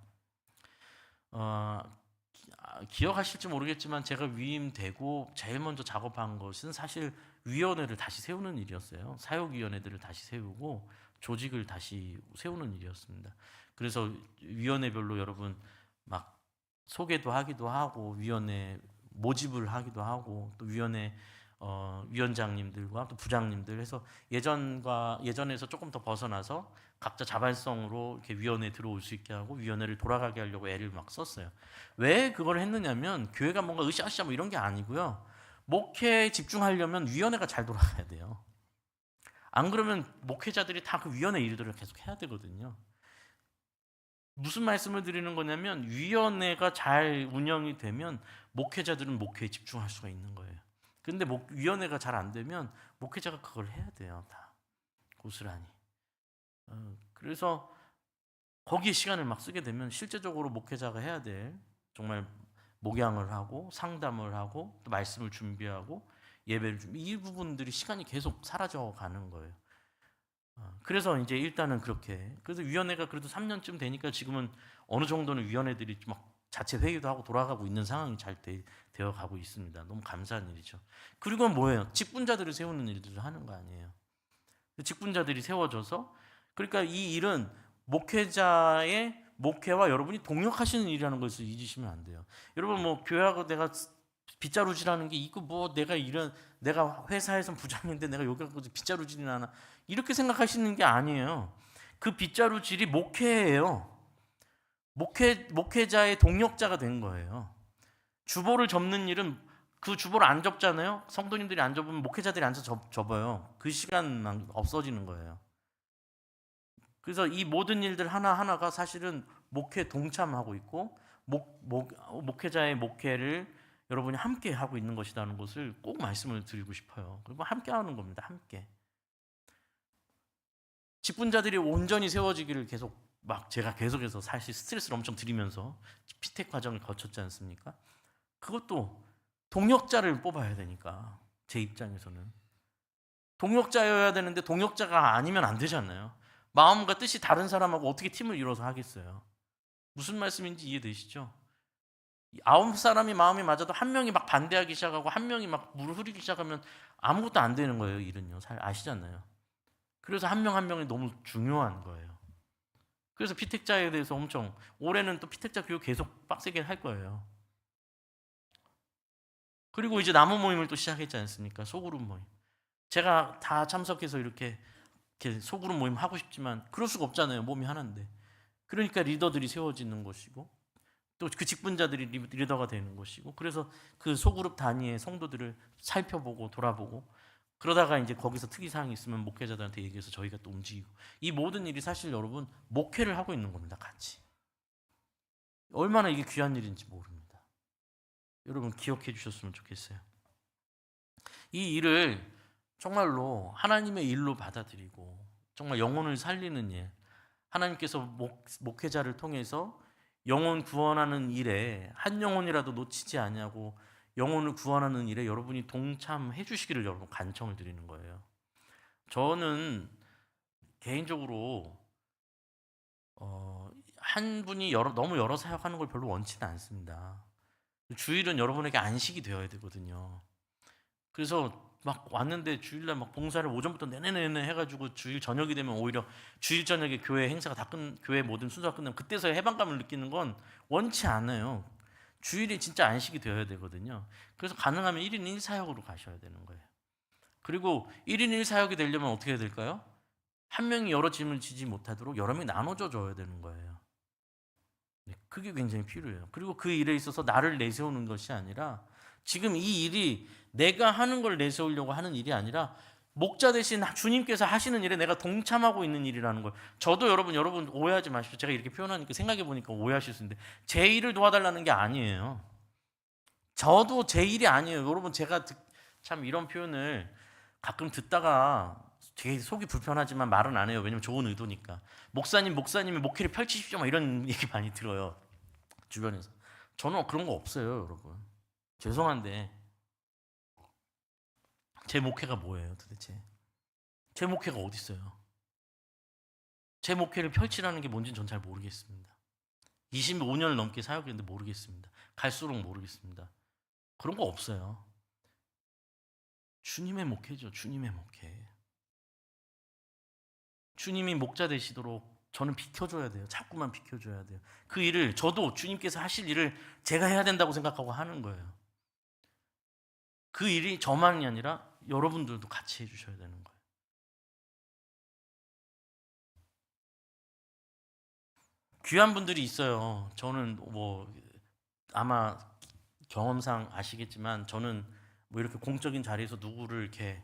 기억하실지 모르겠지만 제가 위임되고 제일 먼저 작업한 것은 사실 위원회를 다시 세우는 일이었어요. 사역위원회들을 다시 세우고 조직을 다시 세우는 일이었습니다. 그래서 위원회별로 여러분 막 소개도 하기도 하고 위원회 모집을 하기도 하고 또 위원회 위원장님들과 또 부장님들 해서 예전에서 조금 더 벗어나서 각자 자발성으로 이렇게 위원회에 들어올 수 있게 하고 위원회를 돌아가게 하려고 애를 막 썼어요. 왜 그걸 했느냐면 교회가 뭔가 으쌰으쌰 뭐 이런 게 아니고요. 목회에 집중하려면 위원회가 잘 돌아가야 돼요. 안 그러면 목회자들이 다 그 위원회 일들을 계속 해야 되거든요. 무슨 말씀을 드리는 거냐면 위원회가 잘 운영이 되면 목회자들은 목회에 집중할 수가 있는 거예요. 근데 위원회가 잘 안 되면 목회자가 그걸 해야 돼요. 다 고스란히. 그래서 거기에 시간을 막 쓰게 되면 실제적으로 목회자가 해야 될 정말 목양을 하고 상담을 하고 또 말씀을 준비하고 예배를 이 부분들이 시간이 계속 사라져 가는 거예요. 그래서 이제 일단은 그렇게 그래서 위원회가 그래도 3년쯤 되니까 지금은 어느 정도는 위원회들이 막 자체 회의도 하고 돌아가고 있는 상황이 잘 되어 가고 있습니다. 너무 감사한 일이죠. 그리고 뭐예요? 직분자들을 세우는 일들을 하는 거 아니에요. 직분자들이 세워져서 그러니까 이 일은 목회자의 목회와 여러분이 동역하시는 일이라는 것을 잊으시면 안 돼요. 여러분 뭐 교회하고 내가 빗자루질하는 게 이거 뭐 내가 회사에서 부장인데 내가 여기 가서 빗자루질이나 하나 이렇게 생각하시는 게 아니에요. 그 빗자루질이 목회예요. 목회자의 동역자가 된 거예요. 주보를 접는 일은 그 주보를 안 접잖아요. 성도님들이 안 접으면 목회자들이 앉아서 접어요. 그 시간만 없어지는 거예요. 그래서 이 모든 일들 하나하나가 사실은 목회 동참하고 있고 목회자의 목회를 여러분이 함께 하고 있는 것이라는 것을 꼭 말씀을 드리고 싶어요. 그리고 함께 하는 겁니다. 함께. 직분자들이 온전히 세워지기를 제가 계속해서 사실 스트레스를 엄청 드리면서 피택 과정을 거쳤지 않습니까? 그것도 동역자를 뽑아야 되니까 제 입장에서는 동역자여야 되는데 동역자가 아니면 안 되잖아요. 마음과 뜻이 다른 사람하고 어떻게 팀을 이뤄서 하겠어요? 무슨 말씀인지 이해되시죠? 9사람이 마음이 맞아도 한 명이 막 반대하기 시작하고 한 명이 막 물을 흐리기 시작하면 아무것도 안 되는 거예요. 일은요. 잘 아시잖아요. 그래서 한 명 한 명이 너무 중요한 거예요. 그래서 피택자에 대해서 엄청 올해는 또 피택자 교육 계속 빡세게 할 거예요. 그리고 이제 나무 모임을 또 시작했지 않습니까? 소그룹 모임. 제가 다 참석해서 이렇게 소그룹 모임 하고 싶지만 그럴 수가 없잖아요. 몸이 하나인데. 그러니까 리더들이 세워지는 것이고 또 그 직분자들이 리더가 되는 것이고 그래서 그 소그룹 단위의 성도들을 살펴보고 돌아보고 그러다가 이제 거기서 특이사항이 있으면 목회자들한테 얘기해서 저희가 또 움직이고 이 모든 일이 사실 여러분 목회를 하고 있는 겁니다. 같이. 얼마나 이게 귀한 일인지 모릅니다. 여러분 기억해 주셨으면 좋겠어요. 이 일을 정말로 하나님의 일로 받아들이고 정말 영혼을 살리는 일 하나님께서 목회자를 통해서 영혼 구원하는 일에 한 영혼이라도 놓치지 아니하고 영혼을 구원하는 일에 여러분이 동참해 주시기를 여러분 간청을 드리는 거예요. 저는 개인적으로 한 분이 너무 여러 사역하는 걸 별로 원치는 않습니다. 주일은 여러분에게 안식이 되어야 되거든요. 그래서 막 왔는데 주일날 막 봉사를 오전부터 내내 해가지고 주일 저녁이 되면 오히려 주일 저녁에 교회 행사가 교회 모든 순서가 끝나면 그때서야 해방감을 느끼는 건 원치 않아요. 주일이 진짜 안식이 되어야 되거든요. 그래서 가능하면 1인 1사역으로 가셔야 되는 거예요. 그리고 1인 1사역이 되려면 어떻게 해야 될까요? 한 명이 여러 짐을 지지 못하도록 여러 명이 나눠져 줘야 되는 거예요. 네, 그게 굉장히 필요해요. 그리고 그 일에 있어서 나를 내세우는 것이 아니라 지금 이 일이 내가 하는 걸 내세우려고 하는 일이 아니라 목자 대신 주님께서 하시는 일에 내가 동참하고 있는 일이라는 걸 저도 여러분 오해하지 마십시오. 제가 이렇게 표현하니까 생각해 보니까 오해하실 수 있는데 제 일을 도와달라는 게 아니에요. 저도 제 일이 아니에요. 여러분 제가 참 이런 표현을 가끔 듣다가 되게 속이 불편하지만 말은 안 해요. 왜냐면 좋은 의도니까. 목사님이 목회를 펼치십시오. 막 이런 얘기 많이 들어요. 주변에서. 저는 그런 거 없어요, 여러분. 죄송한데 제 목회가 뭐예요, 도대체? 제 목회가 어디 있어요? 제 목회를 펼치라는 게 뭔지는 전 잘 모르겠습니다. 25년을 넘게 사역했는데 모르겠습니다. 갈수록 모르겠습니다. 그런 거 없어요. 주님의 목회죠, 주님의 목회. 주님이 목자 되시도록 저는 비켜줘야 돼요. 자꾸만 비켜줘야 돼요. 그 일을 저도 주님께서 하실 일을 제가 해야 된다고 생각하고 하는 거예요. 그 일이 저만이 아니라 여러분들도 같이 해주셔야 되는 거예요. 귀한 분들이 있어요. 저는 뭐 아마 경험상 아시겠지만 저는 뭐 이렇게 공적인 자리에서 누구를 이렇게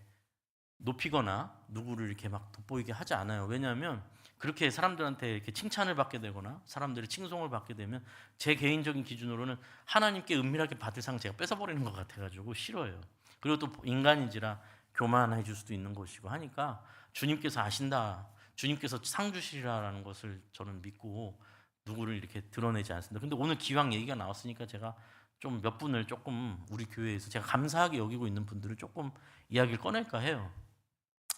높이거나 누구를 이렇게 막 돋보이게 하지 않아요. 왜냐하면 그렇게 사람들한테 이렇게 칭찬을 받게 되거나 사람들의 칭송을 받게 되면 제 개인적인 기준으로는 하나님께 은밀하게 받을 상 제가 뺏어버리는 것 같아가지고 싫어요. 그리고 또 인간인지라 교만해 줄 수도 있는 것이고 하니까 주님께서 아신다, 주님께서 상 주시리라는 것을 저는 믿고 누구를 이렇게 드러내지 않습니다. 근데 오늘 기왕 얘기가 나왔으니까 제가 좀 몇 분을 조금 우리 교회에서 제가 감사하게 여기고 있는 분들을 조금 이야기를 꺼낼까 해요.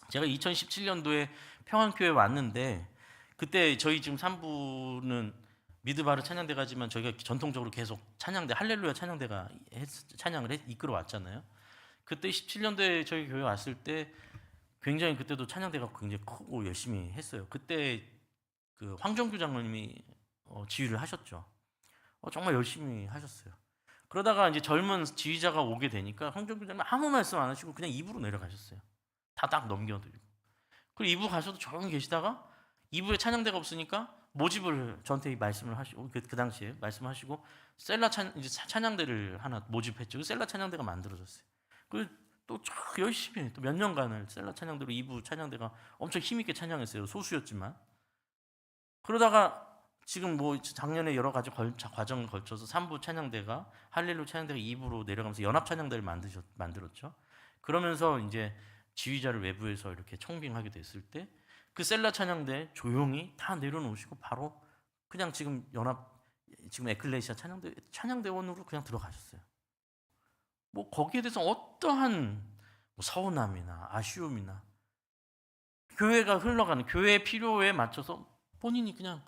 제가 2017년도에 평안교회 왔는데 그때 저희 지금 3부는 미드바르 찬양대가지만 저희가 전통적으로 계속 찬양대 할렐루야 찬양대가 찬양을 이끌어 왔잖아요. 그때 17년도에 저희 교회 왔을 때 굉장히 그때도 찬양대가 굉장히 크고 열심히 했어요. 그때 그 황정규 장로님이 지휘를 하셨죠. 정말 열심히 하셨어요. 그러다가 이제 젊은 지휘자가 오게 되니까 황정규 장로님 아무 말씀 안 하시고 그냥 2부로 내려가셨어요. 다 딱 넘겨드리고. 그리고 2부 가셔도 조용히 계시다가 2부에 찬양대가 없으니까 모집을 저한테 말씀을 하시고 그 당시에 말씀하시고 셀라 이제 찬양대를 하나 모집했죠. 셀라 찬양대가 만들어졌어요. 그또 열심히 또 몇 년간을 셀라 찬양대로 2부 찬양대가 엄청 힘있게 찬양했어요. 소수였지만. 그러다가 지금 뭐 작년에 여러 가지 과정을 거쳐서 3부 찬양대가 할렐루 찬양대가 2부로 내려가면서 연합 찬양대를 만들었죠. 그러면서 이제 지휘자를 외부에서 이렇게 청빙하게 됐을 때 그 셀라 찬양대 조용히 다 내려놓으시고 바로 그냥 지금 에클레시아 찬양대원으로 그냥 들어가셨어요. 뭐 거기에 대해서 어떠한 뭐 서운함이나 아쉬움이나 교회가 흘러가는 교회의 필요에 맞춰서 본인이 그냥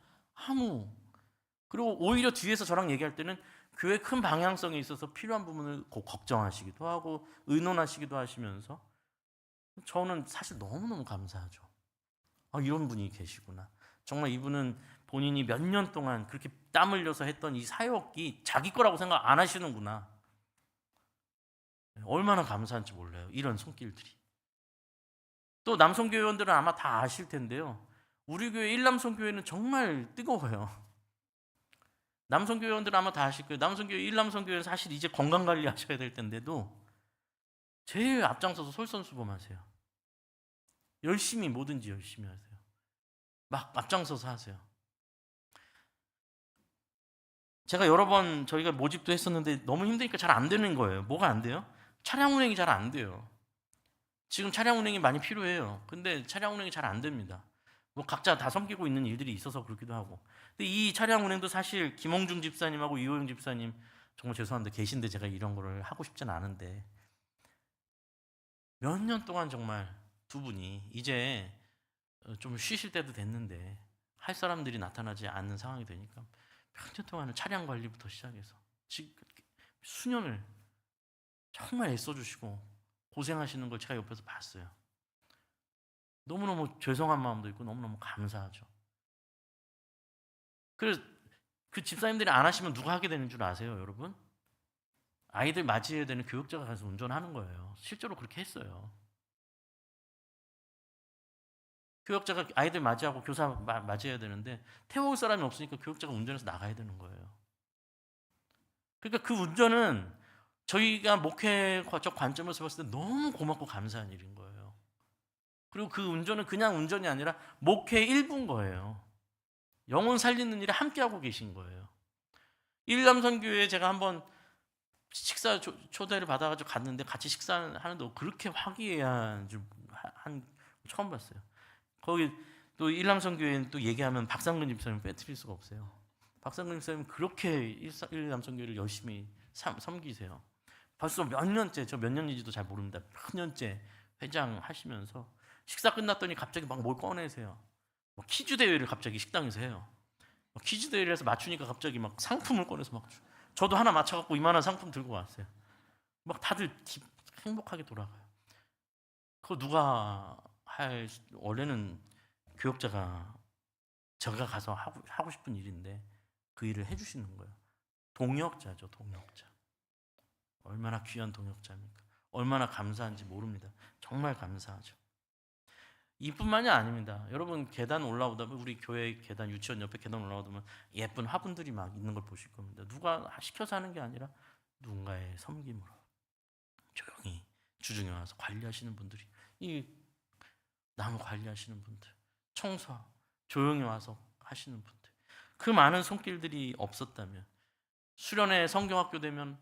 그리고 오히려 뒤에서 저랑 얘기할 때는 교회 큰 방향성에 있어서 필요한 부분을 걱정하시기도 하고 의논하시기도 하시면서 저는 사실 너무너무 감사하죠. 이런 분이 계시구나. 정말 이분은 본인이 몇 년 동안 그렇게 땀 흘려서 했던 이 사역이 자기 거라고 생각 안 하시는구나. 얼마나 감사한지 몰라요. 이런 손길들이. 또 남성교회원들은 아마 다 아실 텐데요. 우리 교회 일남성교회는 정말 뜨거워요. 남성교회원들은 아마 다 아실 거예요. 남성교회 일남성교회는 사실 이제 건강관리 하셔야 될 텐데도 제일 앞장서서 솔선수범하세요. 열심히 뭐든지 열심히 하세요. 막 앞장서서 하세요. 제가 여러 번 저희가 모집도 했었는데 너무 힘드니까 잘 안 되는 거예요. 뭐가 안 돼요? 차량 운행이 잘 안 돼요. 지금 차량 운행이 많이 필요해요. 근데 차량 운행이 잘 안 됩니다. 뭐 각자 다 섬기고 있는 일들이 있어서 그렇기도 하고. 근데 이 차량 운행도 사실 김홍중 집사님하고 이호영 집사님 정말 죄송한데 계신데 제가 이런 거를 하고 싶진 않은데 몇 년 동안 정말 두 분이 이제 좀 쉬실 때도 됐는데 할 사람들이 나타나지 않는 상황이 되니까 몇 년 동안은 차량 관리부터 시작해서 지금 수년을 정말 애써주시고 고생하시는 걸 제가 옆에서 봤어요. 너무너무 죄송한 마음도 있고 너무너무 감사하죠. 그래서 그 집사님들이 안 하시면 누가 하게 되는 줄 아세요, 여러분? 아이들 맞이해야 되는 교육자가 가서 운전하는 거예요. 실제로 그렇게 했어요. 교육자가 아이들 맞이하고 교사 맞이해야 되는데 태워올 사람이 없으니까 교육자가 운전해서 나가야 되는 거예요. 그러니까 그 운전은 저희가 목회적 관점에서 봤을 때 너무 고맙고 감사한 일인 거예요. 그리고 그 운전은 그냥 운전이 아니라 목회의 일부인 거예요. 영혼 살리는 일에 함께하고 계신 거예요. 일남선교회에 제가 한번 식사 초대를 받아가지고 갔는데 같이 식사하는데 그렇게 화기애애한 줄 처음 봤어요. 거기 또 일남선교회는 또 얘기하면 박상근 집사님 빼뜨릴 수가 없어요. 박상근 집사님 그렇게 일남선교회를 열심히 섬기세요. 벌써 몇 년째, 저 몇 년인지도 잘 모릅니다. 몇 년째 회장하시면서 식사 끝났더니 갑자기 막 뭘 꺼내세요. 퀴즈 대회를 갑자기 식당에서 해요. 퀴즈 대회를 해서 맞추니까 갑자기 막 상품을 꺼내서 막 저도 하나 맞춰갖고 이만한 상품 들고 왔어요. 막 다들 행복하게 돌아가요. 그거 누가 원래는 교역자가 제가 가서 하고 싶은 일인데 그 일을 해주시는 거예요. 동역자죠, 동역자. 얼마나 귀한 동역자입니까? 얼마나 감사한지 모릅니다. 정말 감사하죠. 이뿐만이 아닙니다. 여러분 계단 올라오다 보면 우리 교회 계단 유치원 옆에 계단 올라오다 보면 예쁜 화분들이 막 있는 걸 보실 겁니다. 누가 시켜서 하는 게 아니라 누군가의 섬김으로 조용히 주중에 와서 관리하시는 분들이, 이 나무 관리하시는 분들, 청소 조용히 와서 하시는 분들, 그 많은 손길들이 없었다면 수련회 성경학교 되면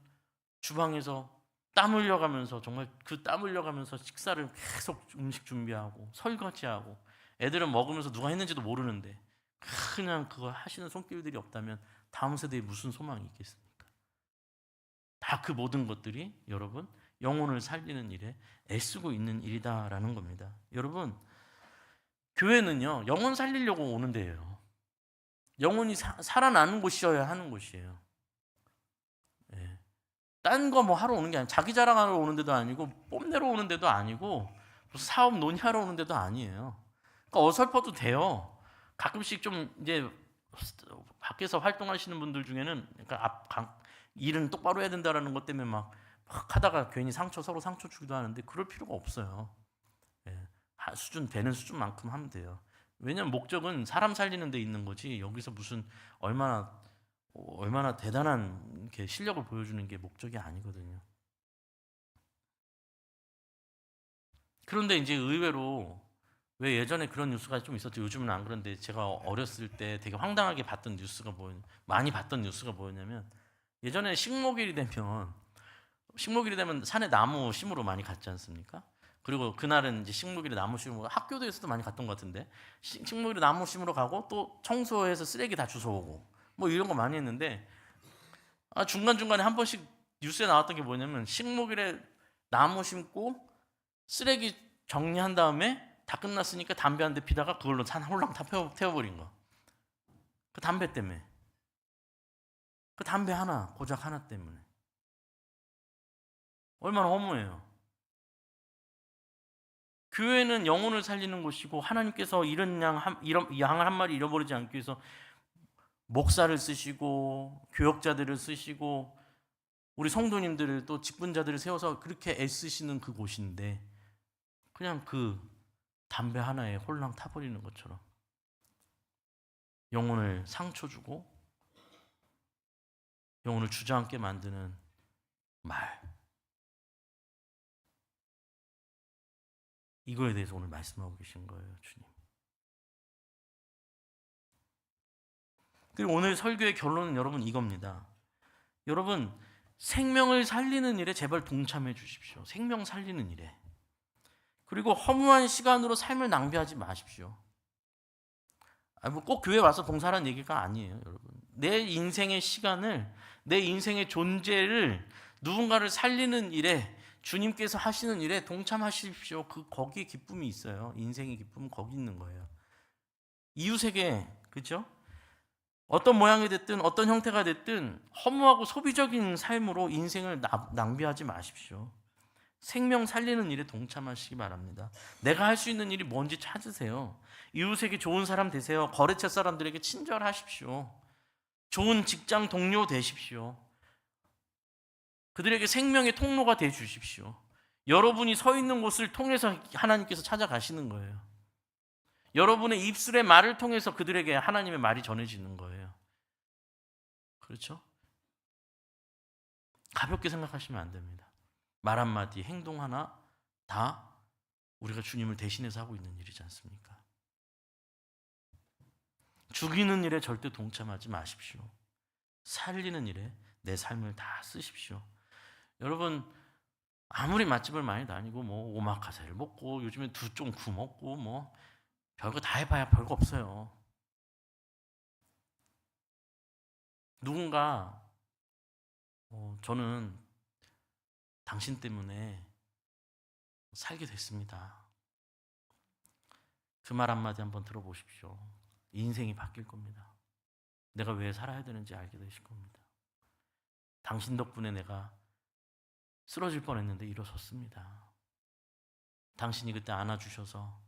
주방에서 땀 흘려가면서, 정말 그 땀 흘려가면서 식사를 계속 음식 준비하고 설거지하고, 애들은 먹으면서 누가 했는지도 모르는데 그냥 그거 하시는 손길들이 없다면 다음 세대에 무슨 소망이 있겠습니까? 다 그 모든 것들이 여러분 영혼을 살리는 일에 애쓰고 있는 일이다라는 겁니다. 여러분, 교회는요 영혼 살리려고 오는 데예요. 영혼이 살아나는 곳이어야 하는 곳이에요. 예. 딴 거 뭐 하러 오는 게 아니고, 자기 자랑하러 오는 데도 아니고, 뽐내러 오는 데도 아니고, 무슨 사업 논의하러 오는 데도 아니에요. 그러니까 어설퍼도 돼요. 가끔씩 좀 이제 밖에서 활동하시는 분들 중에는, 그러니까 일은 똑바로 해야 된다라는 것 때문에 막 하다가 괜히 서로 상처 주기도 하는데, 그럴 필요가 없어요. 예. 되는 수준만큼 하면 돼요. 왜냐면 목적은 사람 살리는 데 있는 거지, 여기서 무슨 얼마나 대단한 이렇게 실력을 보여주는 게 목적이 아니거든요. 그런데 이제 의외로, 왜 예전에 그런 뉴스가 좀 있었죠. 요즘은 안 그런데, 제가 어렸을 때 되게 황당하게 봤던 뉴스가 많이 봤던 뉴스가 뭐였냐면, 예전에 식목일이 되면 산에 나무 심으러 많이 갔지 않습니까? 그리고 그날은 이제 식목일에 나무 심으러, 학교에서도 많이 갔던 것 같은데, 식목일에 나무 심으러 가고 또 청소해서 쓰레기 다 주워오고 뭐 이런 거 많이 했는데, 중간중간에 한 번씩 뉴스에 나왔던 게 뭐냐면, 식목일에 나무 심고 쓰레기 정리한 다음에 다 끝났으니까 담배 한 대 피다가 그걸로 산 홀랑 다 태워버린 거. 그 담배 때문에. 그 담배 하나, 고작 하나 때문에. 얼마나 허무해요. 교회는 영혼을 살리는 곳이고, 하나님께서 이런 양을 한 마리 잃어버리지 않기 위해서 목사를 쓰시고 교역자들을 쓰시고 우리 성도님들을, 또 직분자들을 세워서 그렇게 애쓰시는 그 곳인데, 그냥 그 담배 하나에 홀랑 타버리는 것처럼 영혼을 상처 주고 영혼을 주저앉게 만드는 말, 이거에 대해서 오늘 말씀하고 계신 거예요, 주님. 그리고 오늘 설교의 결론은 여러분 이겁니다. 여러분, 생명을 살리는 일에 제발 동참해 주십시오. 생명 살리는 일에. 그리고 허무한 시간으로 삶을 낭비하지 마십시오. 꼭 교회 와서 봉사라는 얘기가 아니에요, 여러분. 내 인생의 시간을, 내 인생의 존재를 누군가를 살리는 일에, 주님께서 하시는 일에 동참하십시오. 거기에 기쁨이 있어요. 인생의 기쁨은 거기 있는 거예요. 이웃에게, 그죠? 어떤 모양이 됐든 어떤 형태가 됐든 허무하고 소비적인 삶으로 인생을 낭비하지 마십시오. 생명 살리는 일에 동참하시기 바랍니다. 내가 할 수 있는 일이 뭔지 찾으세요. 이웃에게 좋은 사람 되세요. 거래처 사람들에게 친절하십시오. 좋은 직장 동료 되십시오. 그들에게 생명의 통로가 돼 주십시오. 여러분이 서 있는 곳을 통해서 하나님께서 찾아가시는 거예요. 여러분의 입술의 말을 통해서 그들에게 하나님의 말이 전해지는 거예요. 그렇죠? 가볍게 생각하시면 안 됩니다. 말 한마디, 행동 하나 다 우리가 주님을 대신해서 하고 있는 일이지 않습니까? 죽이는 일에 절대 동참하지 마십시오. 살리는 일에 내 삶을 다 쓰십시오. 여러분, 아무리 맛집을 많이 다니고 뭐 오마카세를 먹고 요즘에 두쫑구 먹고 뭐 별거 다 해봐야 별거 없어요. 누군가 저는 당신 때문에 살게 됐습니다. 그 말 한마디 한번 들어보십시오. 인생이 바뀔 겁니다. 내가 왜 살아야 되는지 알게 되실 겁니다. 당신 덕분에 내가 쓰러질 뻔했는데 일어섰습니다. 당신이 그때 안아주셔서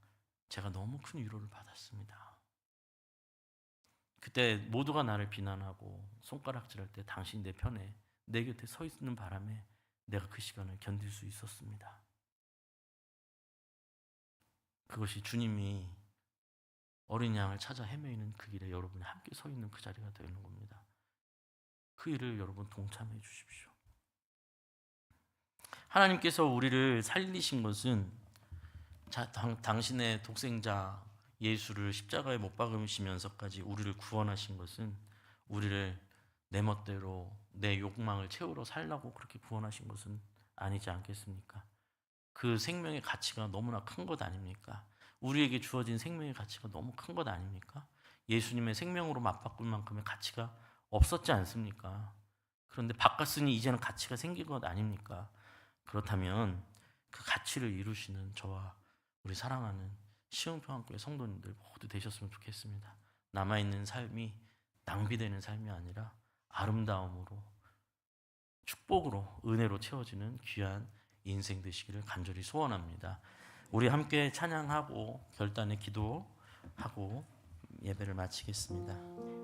제가 너무 큰 위로를 받았습니다. 그때 모두가 나를 비난하고 손가락질할 때 당신이 내 편에, 내 곁에 서 있는 바람에 내가 그 시간을 견딜 수 있었습니다. 그것이 주님이 어린 양을 찾아 헤매이는 그 길에 여러분이 함께 서 있는 그 자리가 되는 겁니다. 그 일을 여러분 동참해 주십시오. 하나님께서 우리를 살리신 것은 당신의 독생자 예수를 십자가에 못 박으시면서까지 우리를 구원하신 것은 우리를 내 멋대로 내 욕망을 채우러 살라고 그렇게 구원하신 것은 아니지 않겠습니까? 그 생명의 가치가 너무나 큰 것 아닙니까? 우리에게 주어진 생명의 가치가 너무 큰 것 아닙니까? 예수님의 생명으로 맞바꿀 만큼의 가치가 없었지 않습니까? 그런데 바꿨으니 이제는 가치가 생긴 것 아닙니까? 그렇다면 그 가치를 이루시는 저와 우리 사랑하는 시흥평안교회 성도님들 모두 되셨으면 좋겠습니다. 남아있는 삶이 낭비되는 삶이 아니라 아름다움으로, 축복으로, 은혜로 채워지는 귀한 인생 되시기를 간절히 소원합니다. 우리 함께 찬양하고 결단의 기도하고 예배를 마치겠습니다.